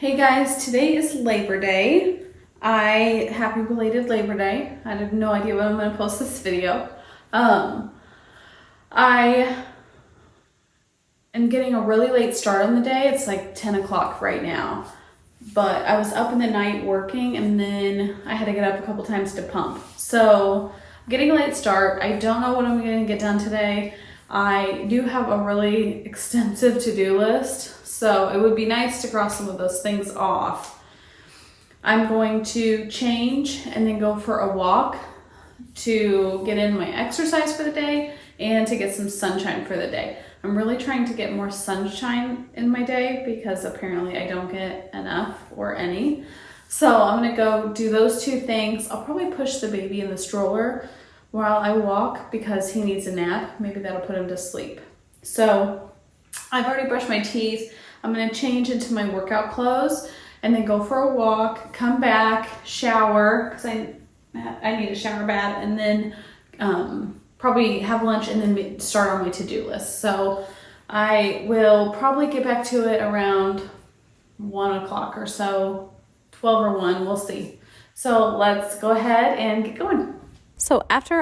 Hey guys, today is Labor Day. Happy belated Labor Day. I have no idea when I'm going to post this video. I am getting a really late start on the day. It's like 10 o'clock right now. But I was up in the night working and then I had to get up a couple times to pump. So I'm getting a late start. I don't know what I'm going to get done today. I do have a really extensive to-do list. So it would be nice to cross some of those things off. I'm going to change and then go for a walk to get in my exercise for the day and to get some sunshine for the day. I'm really trying to get more sunshine in my day because apparently I don't get enough or any. So I'm gonna go do those two things. I'll probably push the baby in the stroller while I walk because he needs a nap. Maybe that'll put him to sleep. So I've already brushed my teeth. I'm gonna change into my workout clothes and then go for a walk, come back, shower, because I need a shower bad, and then probably have lunch and then start on my to-do list. So I will probably get back to it around 1 o'clock or so, 12 or 1, we'll see. So let's go ahead and get going. So after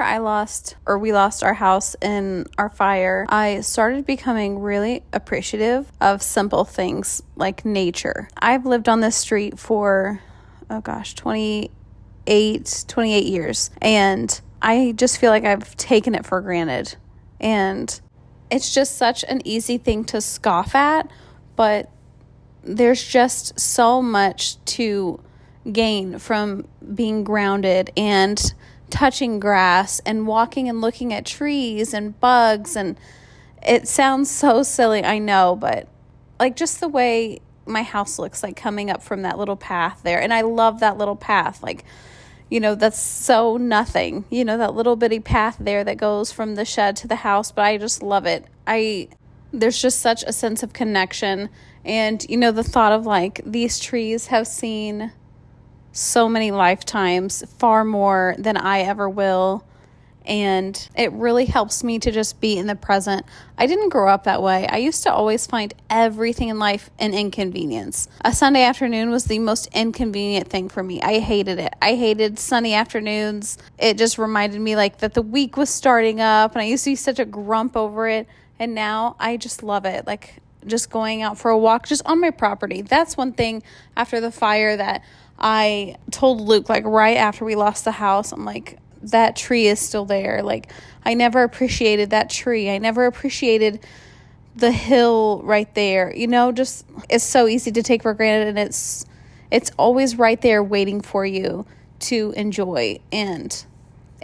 we lost our house in our fire, I started becoming really appreciative of simple things like nature. I've lived on this street for, 28 years. And I just feel like I've taken it for granted. And it's just such an easy thing to scoff at, but there's just so much to gain from being grounded and touching grass and walking and looking at trees and bugs. And it sounds so silly, I know, but like just the way my house looks like coming up from that little path there. And I love that little path. Like, that's so nothing, that little bitty path there that goes from the shed to the house, but I just love it. There's just such a sense of connection. And, the thought of like these trees have seen so many lifetimes, far more than I ever will. And it really helps me to just be in the present. I didn't grow up that way. I used to always find everything in life an inconvenience. A Sunday afternoon was the most inconvenient thing for me. I hated it. I hated sunny afternoons. It just reminded me like that the week was starting up, and I used to be such a grump over it. And now I just love it. Like just going out for a walk just on my property. That's one thing after the fire that I told Luke, like right after we lost the house, I'm like, that tree is still there. Like I never appreciated that tree. I never appreciated the hill right there. Just it's so easy to take for granted, and it's always right there waiting for you to enjoy. And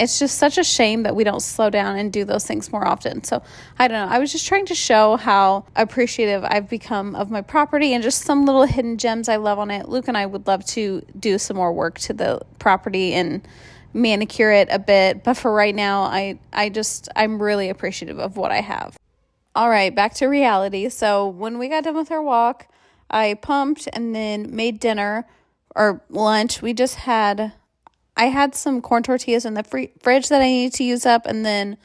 it's just such a shame that we don't slow down and do those things more often. So I don't know. I was just trying to show how appreciative I've become of my property and just some little hidden gems I love on it. Luke and I would love to do some more work to the property and manicure it a bit. But for right now, I'm really appreciative of what I have. All right, back to reality. So when we got done with our walk, I pumped and then made dinner or lunch. I had some corn tortillas in the fridge that I needed to use up, and then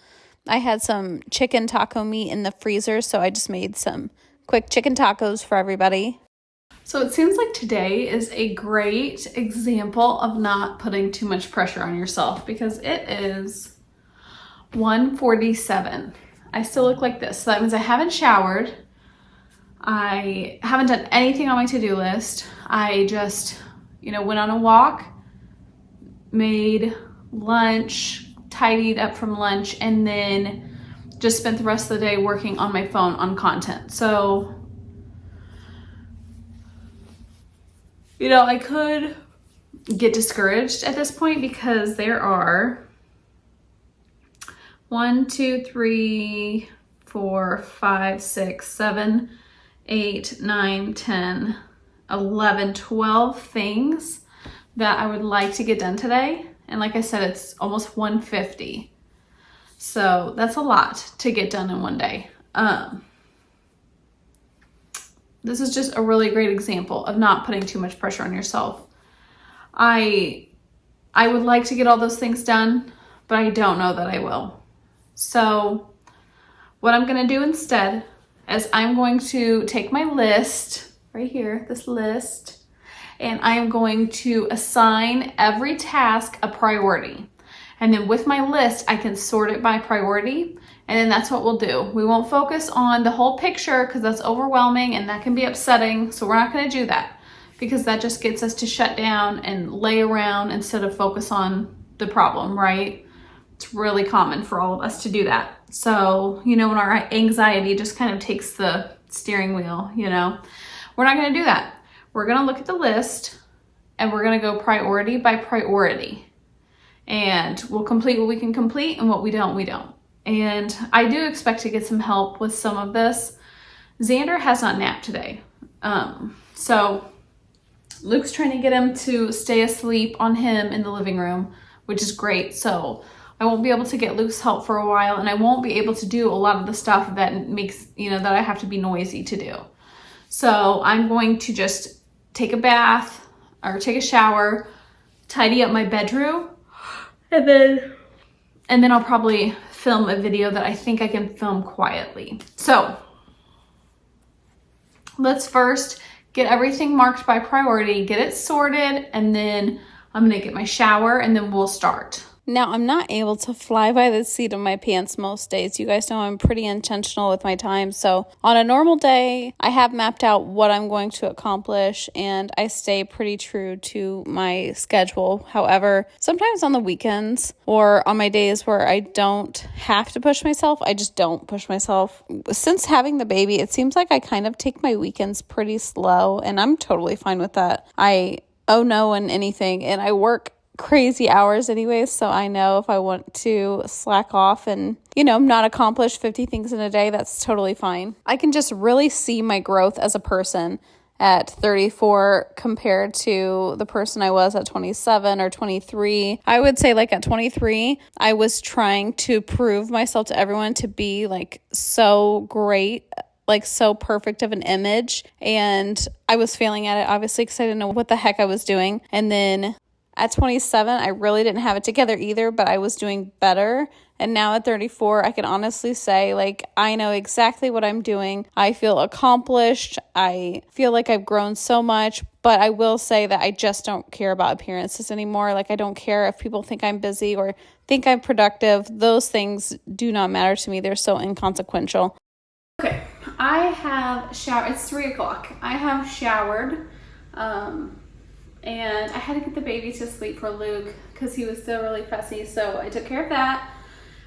I had some chicken taco meat in the freezer, so I just made some quick chicken tacos for everybody. So it seems like today is a great example of not putting too much pressure on yourself because it is 1:47. I still look like this. So that means I haven't showered. I haven't done anything on my to-do list. I just, went on a walk, made lunch, tidied up from lunch, and then just spent the rest of the day working on my phone on content. So, I could get discouraged at this point because there are 1, 2, 3, 4, 5, 6, 7, 8, 9, 10, 11, 12 things that I would like to get done today. And like I said, it's almost 1:50. So that's a lot to get done in one day. This is just a really great example of not putting too much pressure on yourself. I would like to get all those things done, but I don't know that I will. So what I'm going to do instead is I'm going to take my list right here, this list, and I am going to assign every task a priority. And then with my list, I can sort it by priority. And then that's what we'll do. We won't focus on the whole picture because that's overwhelming and that can be upsetting. So we're not going to do that because that just gets us to shut down and lay around instead of focus on the problem, right? It's really common for all of us to do that. So, when our anxiety just kind of takes the steering wheel, we're not going to do that. We're going to look at the list and we're going to go priority by priority. And we'll complete what we can complete and what we don't, we don't. And I do expect to get some help with some of this. Xander has not napped today. So Luke's trying to get him to stay asleep on him in the living room, which is great. So I won't be able to get Luke's help for a while, and I won't be able to do a lot of the stuff that makes, that I have to be noisy to do. So I'm going to just take a bath or take a shower, tidy up my bedroom, and then I'll probably film a video that I think I can film quietly. So let's first get everything marked by priority, get it sorted, and then I'm gonna get my shower and then we'll start. Now, I'm not able to fly by the seat of my pants most days. You guys know I'm pretty intentional with my time. So on a normal day, I have mapped out what I'm going to accomplish and I stay pretty true to my schedule. However, sometimes on the weekends or on my days where I don't have to push myself, I just don't push myself. Since having the baby, it seems like I kind of take my weekends pretty slow and I'm totally fine with that. I owe no one anything and I work crazy hours anyways, so I know if I want to slack off and not accomplish 50 things in a day, that's totally fine. I can just really see my growth as a person at 34 compared to the person I was at 27 or 23. I would say at 23, I was trying to prove myself to everyone to be so great, so perfect of an image, and I was failing at it obviously because I didn't know what the heck I was doing. And then at 27, I really didn't have it together either, but I was doing better. And now at 34, I can honestly say, I know exactly what I'm doing. I feel accomplished. I feel like I've grown so much, but I will say that I just don't care about appearances anymore. I don't care if people think I'm busy or think I'm productive. Those things do not matter to me. They're so inconsequential. Okay, I have showered. It's 3 o'clock. I have showered. And I had to get the baby to sleep for Luke because he was still really fussy, so I took care of that.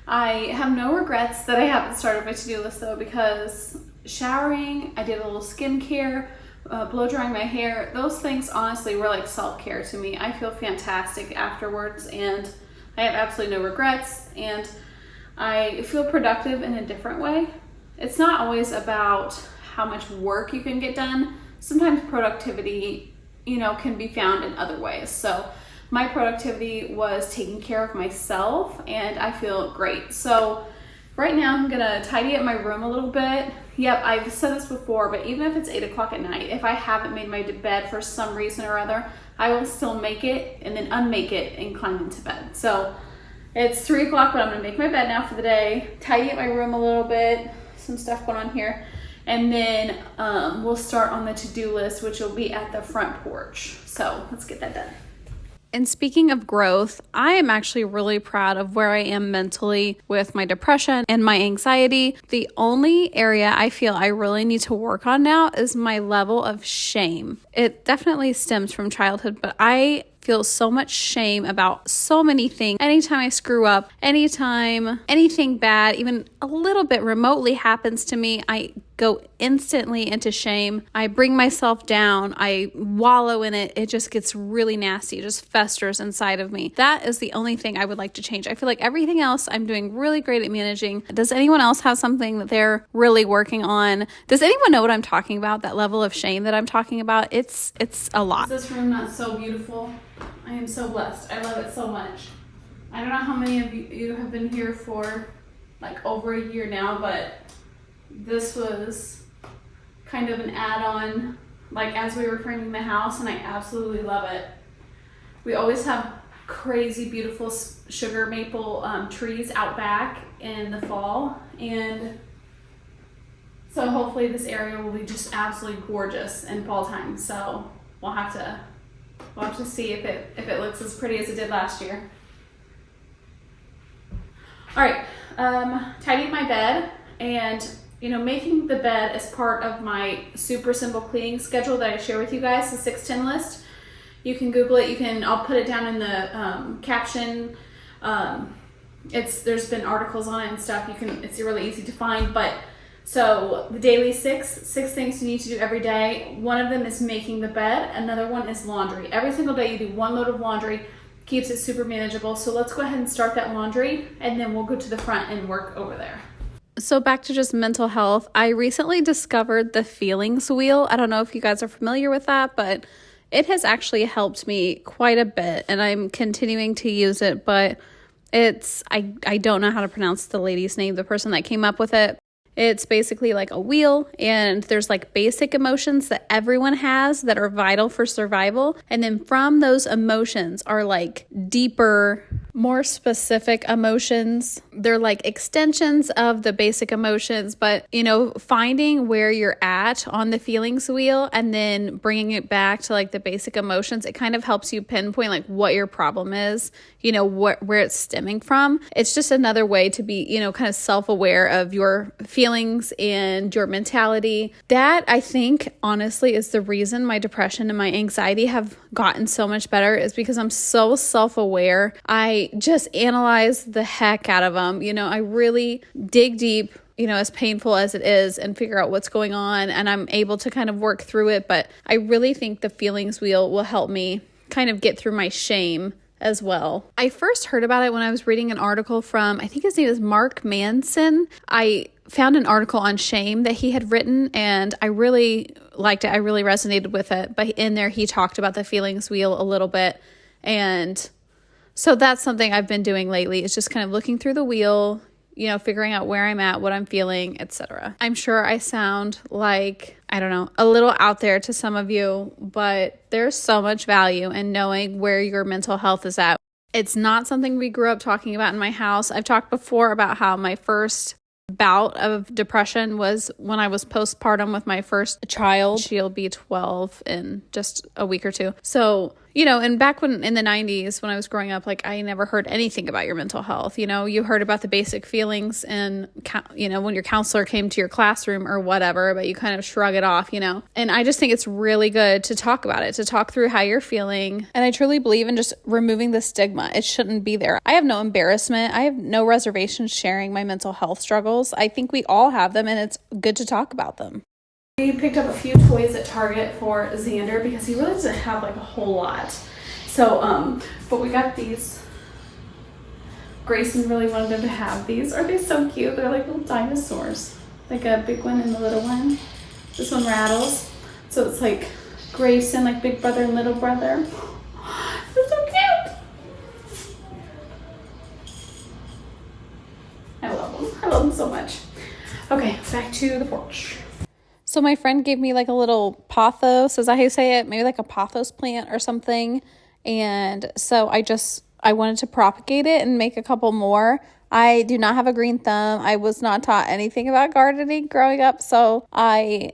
I have no regrets that I haven't started my to-do list though, because showering, I did a little skincare, blow drying my hair. Those things honestly were self-care to me. I feel fantastic afterwards and I have absolutely no regrets and I feel productive in a different way. It's not always about how much work you can get done. Sometimes productivity can be found in other ways. So my productivity was taking care of myself and I feel great. So right now I'm gonna tidy up my room a little bit. Yep, I've said this before, but even if it's 8 o'clock at night, if I haven't made my bed for some reason or other, I will still make it and then unmake it and climb into bed. So it's 3 o'clock, but I'm gonna make my bed now for the day, tidy up my room a little bit, some stuff going on here. And then we'll start on the to-do list, which will be at the front porch. So let's get that done. And speaking of growth, I am actually really proud of where I am mentally with my depression and my anxiety. The only area I feel I really need to work on now is my level of shame. It definitely stems from childhood, but I feel so much shame about so many things. Anytime I screw up, anytime anything bad, even a little bit remotely happens to me, I go instantly into shame. I bring myself down. I wallow in it. It just gets really nasty. It just festers inside of me. That is the only thing I would like to change. I feel like everything else I'm doing really great at managing. Does anyone else have something that they're really working on? Does anyone know what I'm talking about? That level of shame that I'm talking about? It's a lot. Is this room not so beautiful? I am so blessed. I love it so much. I don't know how many of you have been here for over a year now, but this was kind of an add-on as we were framing the house, and I absolutely love it. We always have crazy beautiful sugar maple trees out back in the fall, and so hopefully this area will be just absolutely gorgeous in fall time. So we'll have to We'll have to see if it looks as pretty as it did last year. All right, tidying my bed, and making the bed as part of my super simple cleaning schedule that I share with you guys, the 610 list. You can Google it. I'll put it down in the caption. There's been articles on it and stuff. It's really easy to find. But so the daily six things you need to do every day. One of them is making the bed. Another one is laundry. Every single day you do one load of laundry. Keeps it super manageable. So let's go ahead and start that laundry, and then we'll go to the front and work over there. So back to just mental health. I recently discovered the feelings wheel. I don't know if you guys are familiar with that, but it has actually helped me quite a bit, and I'm continuing to use it, but I don't know how to pronounce the lady's name, the person that came up with it. It's basically like a wheel, and there's like basic emotions that everyone has that are vital for survival. And then from those emotions are like deeper, more specific emotions. They're like extensions of the basic emotions, but finding where you're at on the feelings wheel and then bringing it back to like the basic emotions, it kind of helps you pinpoint like what your problem is, where it's stemming from. It's just another way to be, kind of self-aware of your feelings and your mentality. That, I think, honestly, is the reason my depression and my anxiety have gotten so much better, is because I'm so self-aware. I just analyze the heck out of them. I really dig deep, as painful as it is, and figure out what's going on, and I'm able to kind of work through it. But I really think the feelings wheel will help me kind of get through my shame as well. I first heard about it when I was reading an article from, I think his name is Mark Manson. I found an article on shame that he had written, and I really liked it. I really resonated with it. But in there, he talked about the feelings wheel a little bit. And so that's something I've been doing lately. It's just kind of looking through the wheel, figuring out where I'm at, what I'm feeling, etc. I'm sure I sound like, I don't know, a little out there to some of you, but there's so much value in knowing where your mental health is at. It's not something we grew up talking about in my house. I've talked before about how my first bout of depression was when I was postpartum with my first child. She'll be 12 in just a week or two. So, and back when in the 90s, when I was growing up, like I never heard anything about your mental health. You heard about the basic feelings and, when your counselor came to your classroom or whatever, but you kind of shrug it off, And I just think it's really good to talk about it, to talk through how you're feeling. And I truly believe in just removing the stigma. It shouldn't be there. I have no embarrassment. I have no reservations sharing my mental health struggles. I think we all have them, and it's good to talk about them. We picked up a few toys at Target for Xander because he really doesn't have like a whole lot. So, but we got these. Grayson really wanted him to have these. Are they so cute? They're like little dinosaurs. Like a big one and the little one. This one rattles. So it's like Grayson, like big brother and little brother. They're so cute. I love them. I love them so much. Okay, back to the porch. So my friend gave me like a little pothos, is that how you say it? Maybe like a pothos plant or something. And so I wanted to propagate it and make a couple more. I do not have a green thumb. I was not taught anything about gardening growing up. So I'm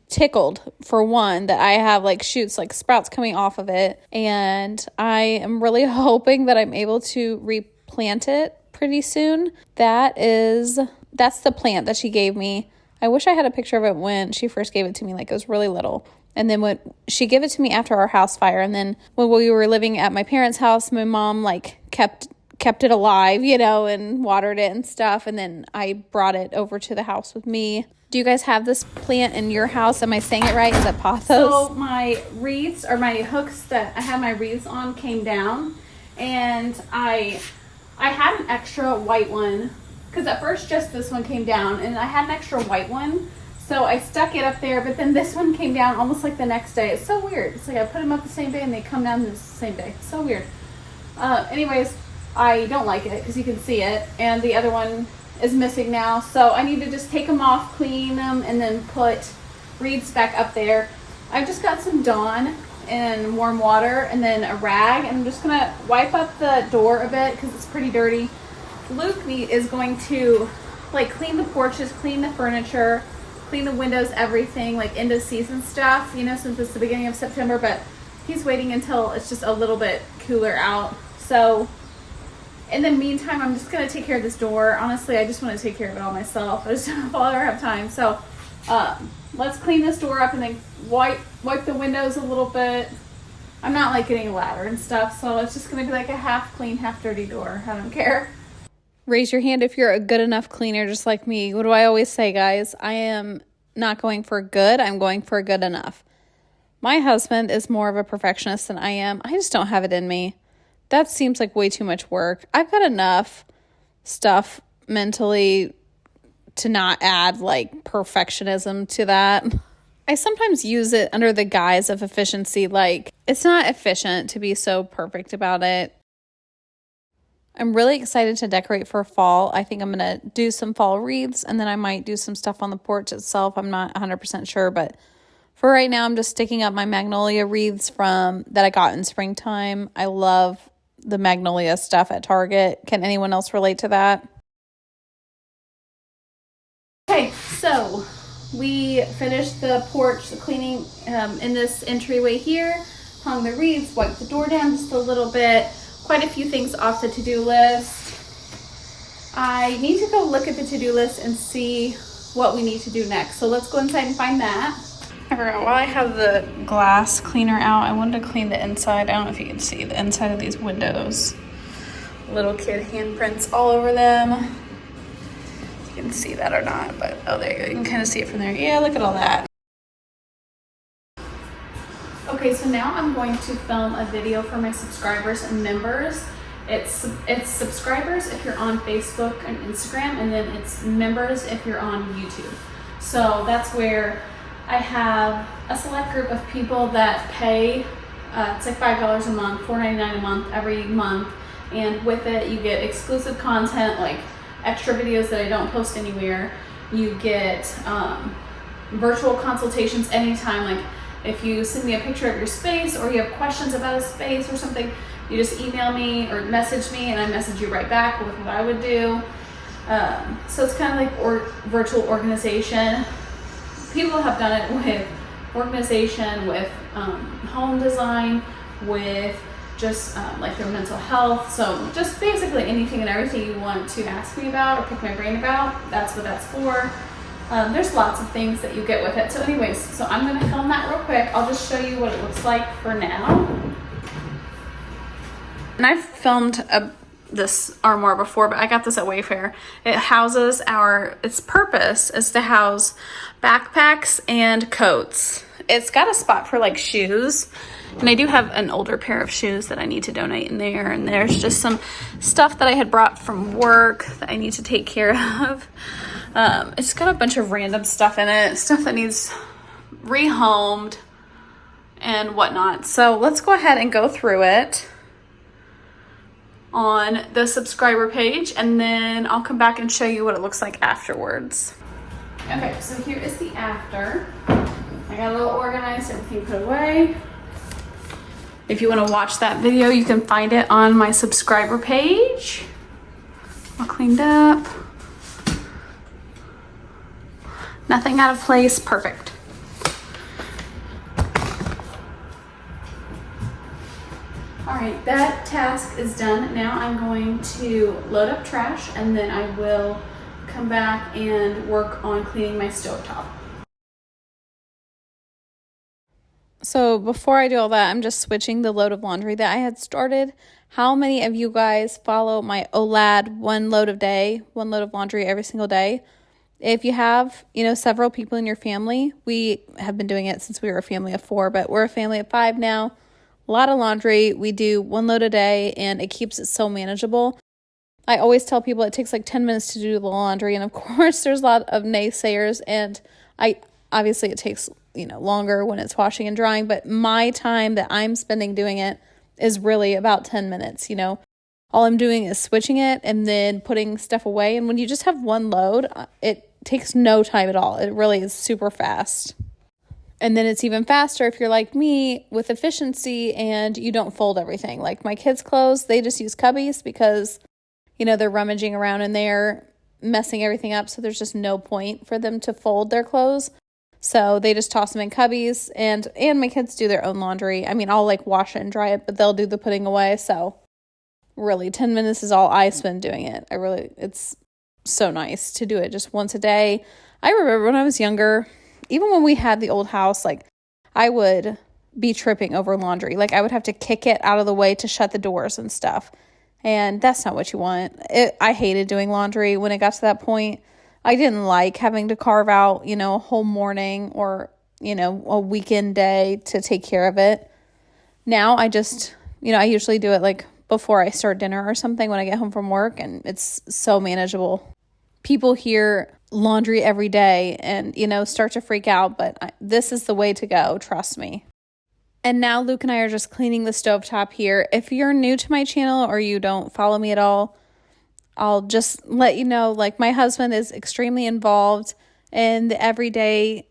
tickled, for one, that I have like shoots, like sprouts coming off of it. And I am really hoping that I'm able to replant it pretty soon. That's the plant that she gave me. I wish I had a picture of it when she first gave it to me, like it was really little. And then when she gave it to me after our house fire, and then when we were living at my parents' house, my mom like kept it alive, and watered it and stuff. And then I brought it over to the house with me. Do you guys have this plant in your house? Am I saying it right? Is it pothos? So my wreaths, or my hooks that I had my wreaths on, came down, and I had an extra white one. Because at first just this one came down, and I had an extra white one, so I stuck it up there, but then this one came down almost like the next day. It's so weird. It's like I put them up the same day and they come down the same day. So weird. Anyways, I don't like it because you can see it, and the other one is missing now, so I need to just take them off, clean them, and then put wreaths back up there. I've just got some Dawn in warm water and then a rag, and I'm just going to wipe up the door a bit because it's pretty dirty. Luke is going to like clean the porches, clean the furniture, clean the windows, everything, like end of season stuff, since it's the beginning of September. But he's waiting until it's just a little bit cooler out. So in the meantime, I'm just gonna take care of this door. Honestly, I just want to take care of it all myself. I just don't ever have time. So let's clean this door up and then wipe the windows a little bit. I'm not like getting a ladder and stuff, so it's just gonna be like a half clean, half dirty door. I don't care. Raise your hand if you're a good enough cleaner just like me. What do I always say, guys? I am not going for good. I'm going for good enough. My husband is more of a perfectionist than I am. I just don't have it in me. That seems like way too much work. I've got enough stuff mentally to not add like perfectionism to that. I sometimes use it under the guise of efficiency. Like, it's not efficient to be so perfect about it. I'm really excited to decorate for fall. I think I'm going to do some fall wreaths, and then I might do some stuff on the porch itself. I'm not 100% sure, but for right now, I'm just sticking up my magnolia wreaths that I got in springtime. I love the magnolia stuff at Target. Can anyone else relate to that? Okay, so we finished the porch, the cleaning in this entryway here, hung the wreaths, wiped the door down just a little bit, quite a few things off the to-do list. I need to go look at the to-do list and see what we need to do next. So let's go inside and find that. All right, while I have the glass cleaner out, I wanted to clean the inside. I don't know if you can see the inside of these windows. Little kid handprints all over them. You can see that or not, but oh, there you go. You can kind of see it from there. Yeah, look at all that. Okay, so now I'm going to film a video for my subscribers and members. It's subscribers if you're on Facebook and Instagram, and then it's members if you're on YouTube. So that's where I have a select group of people that pay, it's like $5 a month, $4.99 a month, every month. And with it, you get exclusive content, like extra videos that I don't post anywhere. You get virtual consultations anytime. Like if you send me a picture of your space or you have questions about a space or something, you just email me or message me and I message you right back with what I would do. So it's kind of like virtual organization. People have done it with organization, with home design, with just like their mental health. So just basically anything and everything you want to ask me about or pick my brain about, that's what that's for. There's lots of things that you get with it. So anyways, so I'm going to film that real quick. I'll just show you what it looks like for now. And I've filmed this armoire before, but I got this at Wayfair. It houses its purpose is to house backpacks and coats. It's got a spot for like shoes, and I do have an older pair of shoes that I need to donate in there, and there's just some stuff that I had brought from work that I need to take care of. It's got a bunch of random stuff in it, stuff that needs rehomed and whatnot. So let's go ahead and go through it on the subscriber page, and then I'll come back and show you what it looks like afterwards. Okay, so here is the after. I got a little organized, everything put away. If you want to watch that video, you can find it on my subscriber page. All cleaned up. Nothing out of place, perfect. All right, that task is done. Now I'm going to load up trash, and then I will come back and work on cleaning my stovetop. So before I do all that, I'm just switching the load of laundry that I had started. How many of you guys follow my OLAD one load of laundry every single day? If you have, several people in your family, we have been doing it since we were a family of 4, but we're a family of 5 now. A lot of laundry. We do 1 load a day, and it keeps it so manageable. I always tell people it takes like 10 minutes to do the laundry, and of course there's a lot of naysayers, and obviously it takes longer when it's washing and drying, but my time that I'm spending doing it is really about 10 minutes. All I'm doing is switching it and then putting stuff away, and when you just have 1 load, it takes no time at all. It really is super fast. And then it's even faster if you're like me with efficiency and you don't fold everything. Like my kids' clothes, they just use cubbies because, they're rummaging around in there, messing everything up. So there's just no point for them to fold their clothes. So they just toss them in cubbies, and my kids do their own laundry. I mean, I'll like wash it and dry it, but they'll do the putting away. So really 10 minutes is all I spend doing it. It's so nice to do it just once a day. I remember when I was younger, even when we had the old house, like I would be tripping over laundry. Like I would have to kick it out of the way to shut the doors and stuff. And that's not what you want. I hated doing laundry when it got to that point. I didn't like having to carve out, a whole morning or, a weekend day to take care of it. Now I just, I usually do it like before I start dinner or something when I get home from work, and it's so manageable. People hear laundry every day and, start to freak out, but this is the way to go, trust me. And now Luke and I are just cleaning the stovetop here. If you're new to my channel or you don't follow me at all, I'll just let you know, like my husband is extremely involved in the everyday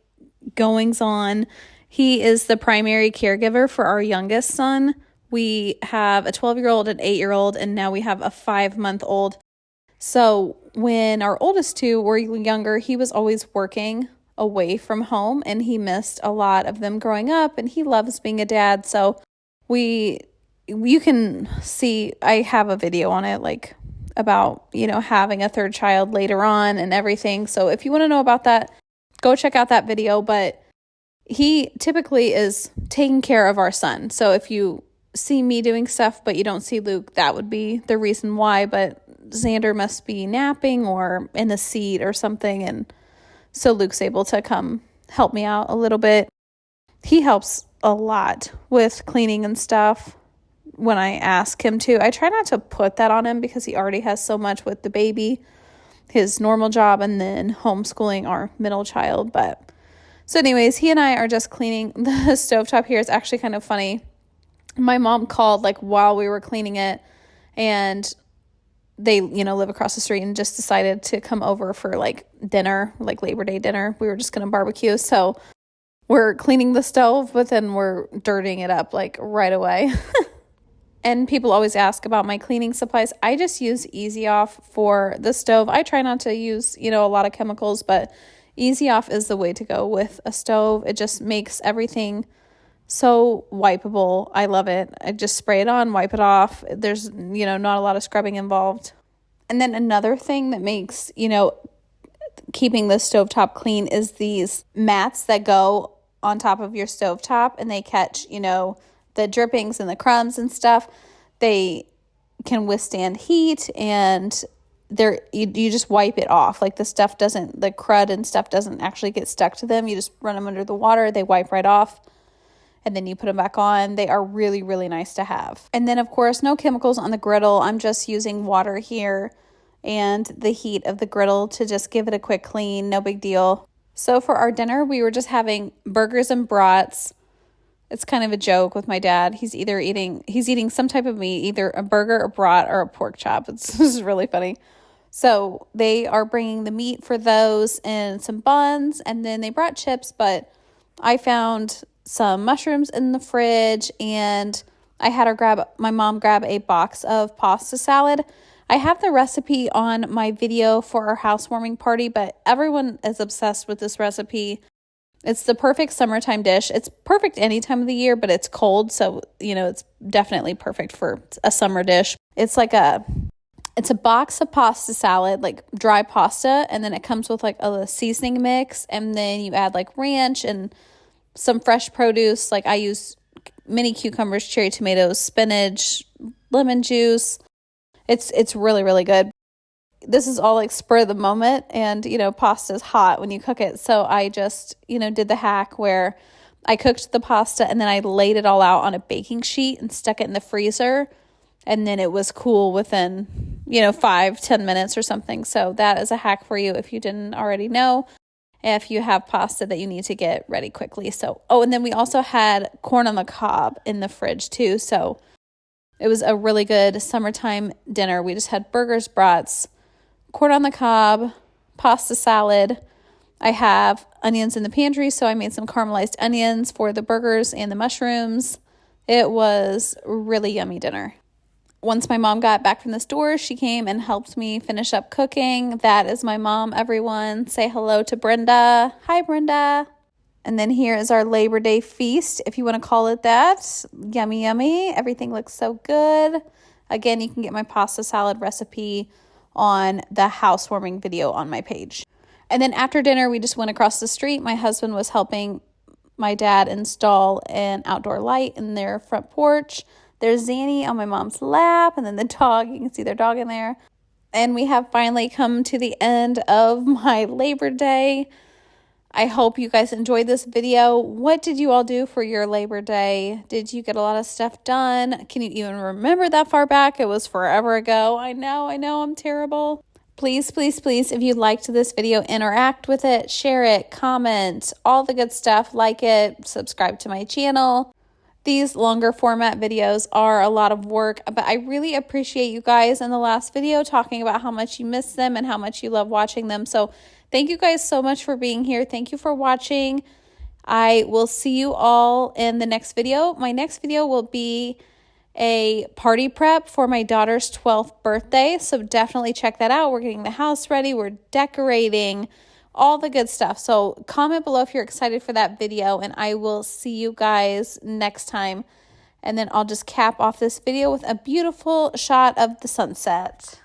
goings on. He is the primary caregiver for our youngest son. We have a 12-year-old, an 8-year-old, and now we have a 5-month-old. So when our oldest two were younger, he was always working away from home, and he missed a lot of them growing up, and he loves being a dad. So you can see, I have a video on it, like about, having a third child later on and everything. So if you want to know about that, go check out that video. But he typically is taking care of our son. So if you see me doing stuff, but you don't see Luke, that would be the reason why. But Xander must be napping or in a seat or something. And so Luke's able to come help me out a little bit. He helps a lot with cleaning and stuff when I ask him to. I try not to put that on him because he already has so much with the baby, his normal job, and then homeschooling our middle child. But so anyways, he and I are just cleaning the stovetop here. It's actually kind of funny. My mom called like while we were cleaning it, and they, live across the street and just decided to come over for like dinner, like Labor Day dinner. We were just going to barbecue. So we're cleaning the stove, but then we're dirtying it up like right away. And people always ask about my cleaning supplies. I just use Easy Off for the stove. I try not to use, a lot of chemicals, but Easy Off is the way to go with a stove. It just makes everything so wipeable. I love it. I just spray it on, wipe it off. There's, not a lot of scrubbing involved. And then another thing that makes, keeping the stovetop clean is these mats that go on top of your stovetop, and they catch, the drippings and the crumbs and stuff. They can withstand heat, and you just wipe it off. Like the crud and stuff doesn't actually get stuck to them. You just run them under the water. They wipe right off, and then you put them back on. They are really, really nice to have. And then of course, no chemicals on the griddle. I'm just using water here and the heat of the griddle to just give it a quick clean. No big deal. So for our dinner, we were just having burgers and brats. It's kind of a joke with my dad. He's eating some type of meat, either a burger, a brat, or a pork chop. This is really funny. So they are bringing the meat for those and some buns, and then they brought chips, but I found some mushrooms in the fridge, and I had my mom grab a box of pasta salad. I have the recipe on my video for our housewarming party, but everyone is obsessed with this recipe. It's the perfect summertime dish. It's perfect any time of the year, but it's cold, so, it's definitely perfect for a summer dish. It's a box of pasta salad, like dry pasta, and then it comes with like a seasoning mix, and then you add like ranch and some fresh produce. Like I use mini cucumbers, cherry tomatoes, spinach, lemon juice. It's really, really good. This is all like spur of the moment, and pasta's hot when you cook it. So I just, did the hack where I cooked the pasta and then I laid it all out on a baking sheet and stuck it in the freezer. And then it was cool within, 5-10 minutes or something. So that is a hack for you if you didn't already know, if you have pasta that you need to get ready quickly. So, and then we also had corn on the cob in the fridge too. So it was a really good summertime dinner. We just had burgers, brats, corn on the cob, pasta salad. I have onions in the pantry, so I made some caramelized onions for the burgers and the mushrooms. It was a really yummy dinner. Once my mom got back from the store, she came and helped me finish up cooking. That is my mom, everyone. Say hello to Brenda. Hi, Brenda. And then here is our Labor Day feast, if you want to call it that. Yummy, yummy. Everything looks so good. Again, you can get my pasta salad recipe on the housewarming video on my page. And then after dinner, we just went across the street. My husband was helping my dad install an outdoor light in their front porch. There's Zanny on my mom's lap, and then the dog. You can see their dog in there. And we have finally come to the end of my Labor Day. I hope you guys enjoyed this video. What did you all do for your Labor Day? Did you get a lot of stuff done? Can you even remember that far back? It was forever ago. I know, I'm terrible. Please, please, please, if you liked this video, interact with it, share it, comment, all the good stuff, like it, subscribe to my channel. These longer format videos are a lot of work, but I really appreciate you guys in the last video talking about how much you miss them and how much you love watching them. So thank you guys so much for being here. Thank you for watching. I will see you all in the next video. My next video will be a party prep for my daughter's 12th birthday. So definitely check that out. We're getting the house ready. We're decorating, all the good stuff. So comment below if you're excited for that video, and I will see you guys next time. And then I'll just cap off this video with a beautiful shot of the sunset.